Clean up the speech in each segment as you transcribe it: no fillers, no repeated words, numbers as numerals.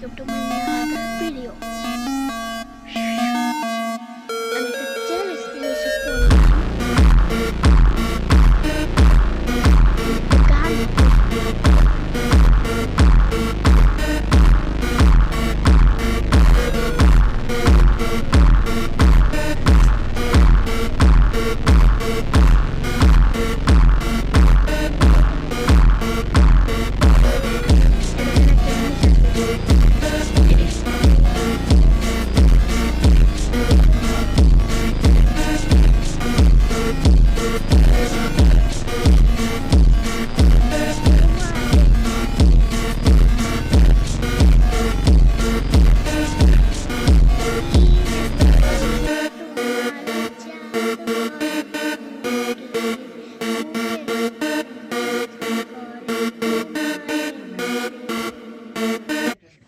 welcome to my another video. আমি একটা challenge নিয়ে এসে পড়লাম। গান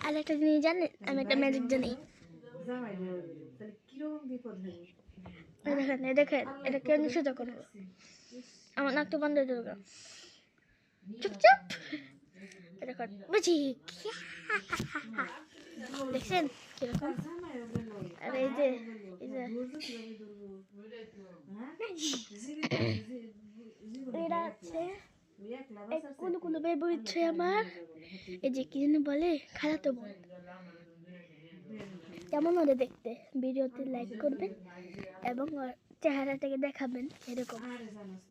আর একটা জিনিস জানেন, আমি একটা ম্যাজিক জানি। দেখেন দেখেন, এটা কেউ নিষেধ করবো। আমার নাকটা বন্ধ হয়ে যাবে, চুপচাপ। দেখেন বুঝি দেখছেন কিরকম? আর এই যে এটা আছে কোনো কোনো ভাই বলছে আমার, এই যে কি যেন বলে, খালাতো বোন। কেমন হলে দেখতে, ভিডিওতে লাইক করবেন এবং চেহারাটাকে দেখাবেন এরকম।